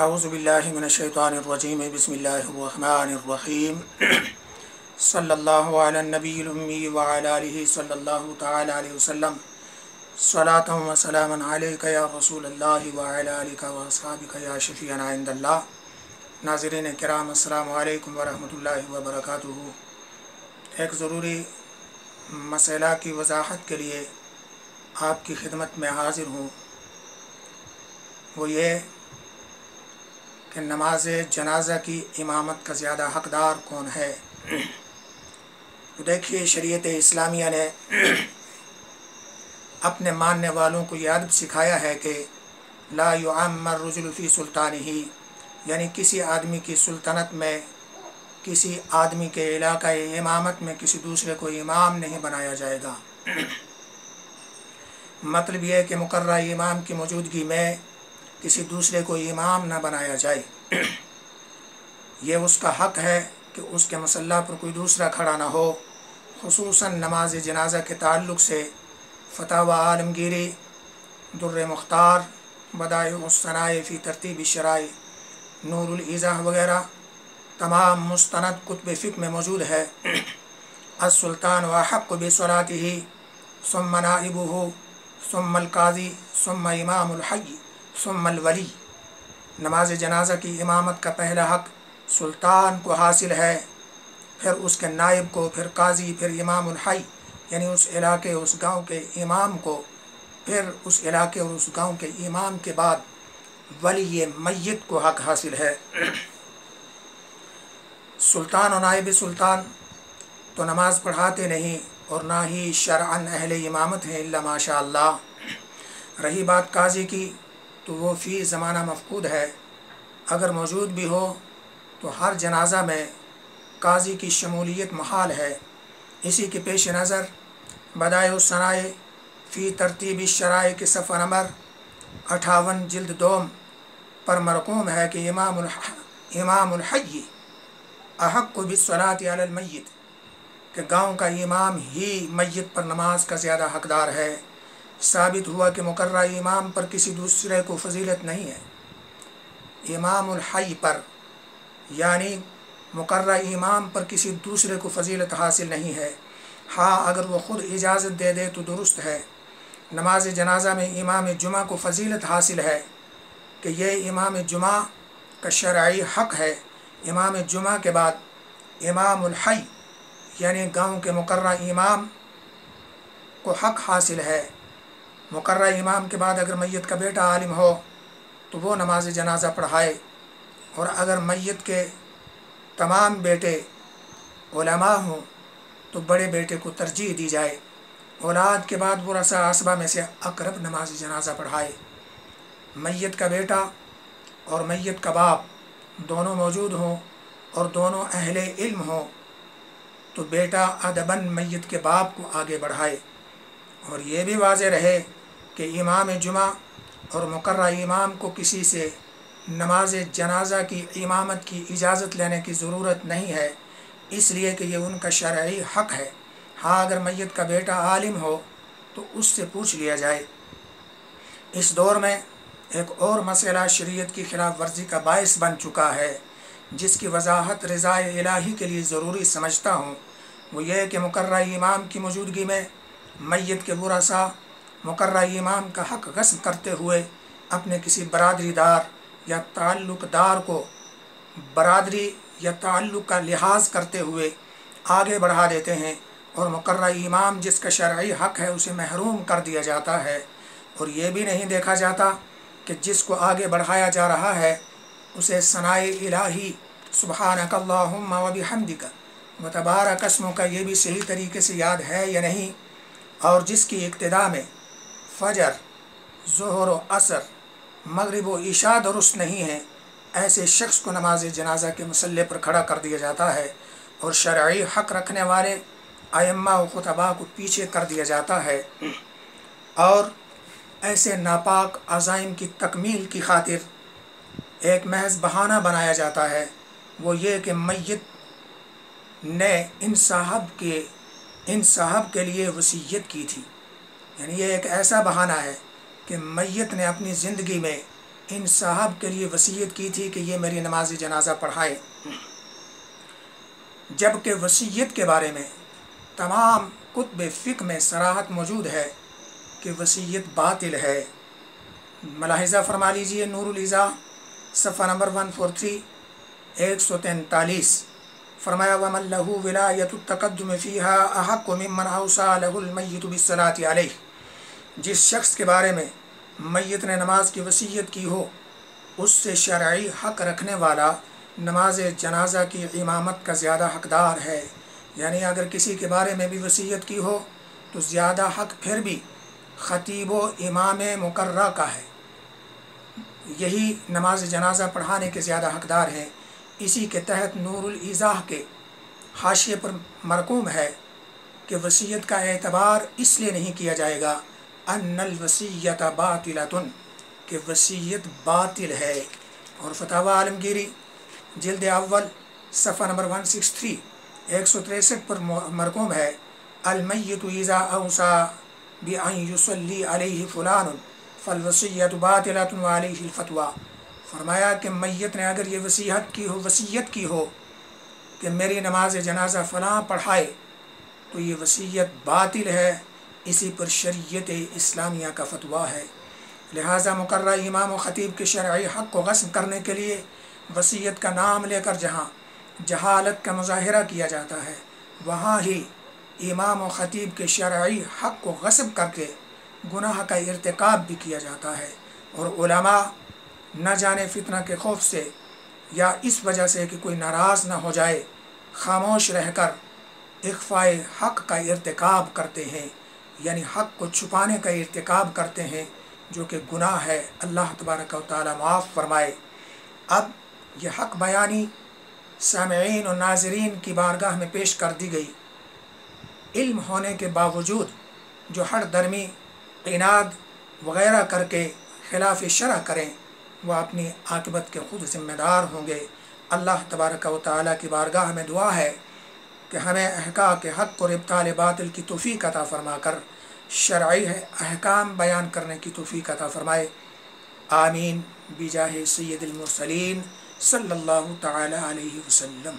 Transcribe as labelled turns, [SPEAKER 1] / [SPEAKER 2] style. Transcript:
[SPEAKER 1] اعوذ باللہ من الشیطان الرجیم بسم اللہ الرحمن الرحیم صلی اللہ علی النبی الامی وعلی آلہ صلی اللہ تعالی علیہ وسلم صلاۃ و سلام علیک یا رسول اللہ وعلی آلک و اصحابک یا شفیعنا عند اللہ۔ ناظرین کرام السلام علیکم ورحمۃ اللہ وبرکاتہ۔ ایک ضروری مسئلہ کی وضاحت کے لیے آپ کی خدمت میں حاضر ہوں، وہ یہ کہ نماز جنازہ کی امامت کا زیادہ حقدار کون ہے۔ دیکھیے، شریعت اسلامیہ نے اپنے ماننے والوں کو یہ ادب سکھایا ہے کہ لا یعمر الرجل فی سلطانہ، یعنی کسی آدمی کی سلطنت میں، کسی آدمی کے علاقہ امامت میں کسی دوسرے کو امام نہیں بنایا جائے گا۔ مطلب یہ ہے کہ مقررہ امام کی موجودگی میں کسی دوسرے کو امام نہ بنایا جائے۔ یہ اس کا حق ہے کہ اس کے مصلی پر کوئی دوسرا کھڑا نہ ہو۔ خصوصاً نماز جنازہ کے تعلق سے فتاوی عالمگیری، در مختار، بدائع الصنائع فی ترتیب الشرائع، نور الایضاح وغیرہ تمام مستند کتب فقہ میں موجود ہے۔ السلطان احق بصلاته ثم نائبہ ثم القاضی ثم امام الحی ثم الولی۔ نماز جنازہ کی امامت کا پہلا حق سلطان کو حاصل ہے، پھر اس کے نائب کو، پھر قاضی، پھر امام الحی یعنی اس علاقے اس گاؤں کے امام کو، پھر اس علاقے اور اس گاؤں کے امام کے بعد ولی میت کو حق حاصل ہے۔ سلطان و نائب سلطان تو نماز پڑھاتے نہیں اور نہ ہی شرعاً اہل امامت ہیں الا ماشاء اللہ۔ رہی بات قاضی کی تو وہ فی زمانہ مفقود ہے، اگر موجود بھی ہو تو ہر جنازہ میں قاضی کی شمولیت محال ہے۔ اسی کے پیش نظر بدائع الصنائع فی ترتیب الشرائع کے صفحہ نمبر 58 جلد 2 پر مرقوم ہے کہ امام الحی احق بالصلاۃ علی المیت، کہ گاؤں کا امام ہی میت پر نماز کا زیادہ حقدار ہے۔ ثابت ہوا کہ مقررہ امام پر کسی دوسرے کو فضیلت نہیں ہے۔ امام الحی پر یعنی مقررہ امام پر کسی دوسرے کو فضیلت حاصل نہیں ہے۔ ہاں، اگر وہ خود اجازت دے دے تو درست ہے۔ نماز جنازہ میں امام جمعہ کو فضیلت حاصل ہے کہ یہ امام جمعہ کا شرعی حق ہے۔ امام جمعہ کے بعد امام الحی یعنی گاؤں کے مقررہ امام کو حق حاصل ہے۔ مقررہ امام کے بعد اگر میت کا بیٹا عالم ہو تو وہ نماز جنازہ پڑھائے، اور اگر میت کے تمام بیٹے علماء ہوں تو بڑے بیٹے کو ترجیح دی جائے۔ اولاد کے بعد ورثہ عصبہ میں سے اقرب نماز جنازہ پڑھائے۔ میت کا بیٹا اور میت کا باپ دونوں موجود ہوں اور دونوں اہل علم ہوں تو بیٹا ادباً میت کے باپ کو آگے بڑھائے، اور یہ بھی واضح رہے کہ امام جمعہ اور مقررہ امام کو کسی سے نماز جنازہ کی امامت کی اجازت لینے کی ضرورت نہیں ہے، اس لیے کہ یہ ان کا شرعی حق ہے۔ ہاں، اگر میت کا بیٹا عالم ہو تو اس سے پوچھ لیا جائے۔ اس دور میں ایک اور مسئلہ شریعت کی خلاف ورزی کا باعث بن چکا ہے، جس کی وضاحت رضا الہی کے لیے ضروری سمجھتا ہوں۔ وہ یہ کہ مقررہ امام کی موجودگی میں میت کے ورثاء مقررہ امام کا حق غصب کرتے ہوئے اپنے کسی برادری دار یا تعلق دار کو برادری یا تعلق کا لحاظ کرتے ہوئے آگے بڑھا دیتے ہیں، اور مقررہ امام جس کا شرعی حق ہے اسے محروم کر دیا جاتا ہے، اور یہ بھی نہیں دیکھا جاتا کہ جس کو آگے بڑھایا جا رہا ہے اسے ثناء الہی سبحانک اللہم و بحمدک و تبارک اسمک یہ بھی صحیح طریقے سے یاد ہے یا نہیں، اور جس کی ابتدا میں فجر، ظہر و عصر، مغرب و عشاء درست نہیں ہے، ایسے شخص کو نماز جنازہ کے مصلی پر کھڑا کر دیا جاتا ہے، اور شرعی حق رکھنے والے ائمہ و خطباء کو پیچھے کر دیا جاتا ہے، اور ایسے ناپاک عزائم کی تکمیل کی خاطر ایک محض بہانہ بنایا جاتا ہے، وہ یہ کہ میت نے ان صاحب کے لیے وصیت کی تھی۔ یعنی یہ ایک ایسا بہانہ ہے کہ میت نے اپنی زندگی میں ان صاحب کے لیے وصیت کی تھی کہ یہ میری نماز جنازہ پڑھائے، جبکہ وصیت کے بارے میں تمام کتب فقہ میں صراحت موجود ہے کہ وصیت باطل ہے۔ ملاحظہ فرما لیجئے نور الایضاح صفحہ نمبر 143 143 فرمایا وَمَن لَهُ وِلَایَةُ التَّقَدُّمِ فِيهَا أَحَقُّ مِمَّنْ أَوْصَى لَهُ الْمَيِّتُ بِالصَّلَاةِ عَلَيْهِ، جس شخص کے بارے میں میت نے نماز کی وصیت کی ہو اس سے شرعی حق رکھنے والا نماز جنازہ کی امامت کا زیادہ حقدار ہے۔ یعنی اگر کسی کے بارے میں بھی وصیت کی ہو تو زیادہ حق پھر بھی خطیب و امام مقررہ کا ہے، یہی نماز جنازہ پڑھانے کے زیادہ حقدار ہیں۔ اسی کے تحت نور الایضاح کے حاشیے پر مرقوم ہے کہ وصیت کا اعتبار اس لیے نہیں کیا جائے گا ان الوصیۃ باطلۃ، کہ وصیت باطل ہے۔ اور فتاوی عالمگیری جلد اول صفحہ نمبر 163 163 پر مرقوم ہے المیت اذا اوصى بأن يصلي علیہ فلان فالوصیۃ باطلۃ وعلیہ الفتویٰ، فرمایا کہ میت نے اگر یہ وصیت کی ہو کہ میری نماز جنازہ فلاں پڑھائے تو یہ وصیت باطل ہے، اسی پر شریعت اسلامیہ کا فتویٰ ہے۔ لہٰذا مقررہ امام و خطیب کے شرعی حق کو غصب کرنے کے لیے وصیت کا نام لے کر جہاں جہالت کا مظاہرہ کیا جاتا ہے، وہاں ہی امام و خطیب کے شرعی حق کو غصب کر کے گناہ کا ارتکاب بھی کیا جاتا ہے۔ اور علماء نہ جانے فتنہ کے خوف سے یا اس وجہ سے کہ کوئی ناراض نہ ہو جائے خاموش رہ کر اخفاء حق کا ارتکاب کرتے ہیں، یعنی حق کو چھپانے کا ارتکاب کرتے ہیں، جو کہ گناہ ہے۔ اللہ تبارک و تعالی معاف فرمائے۔ اب یہ حق بیانی سامعین و ناظرین کی بارگاہ میں پیش کر دی گئی، علم ہونے کے باوجود جو ہر درمی عناد وغیرہ کر کے خلاف شرع کریں وہ اپنی عاقبت کے خود ذمہ دار ہوں گے۔ اللہ تبارک و تعالی کی بارگاہ میں دعا ہے کہ ہمیں احقاق حق اور ابطال باطل کی توفیق عطا فرما کر شرعی احکام بیان کرنے کی توفیق عطا فرمائے۔ آمین بجاہ سید المرسلین صلی اللہ تعالی علیہ وسلم۔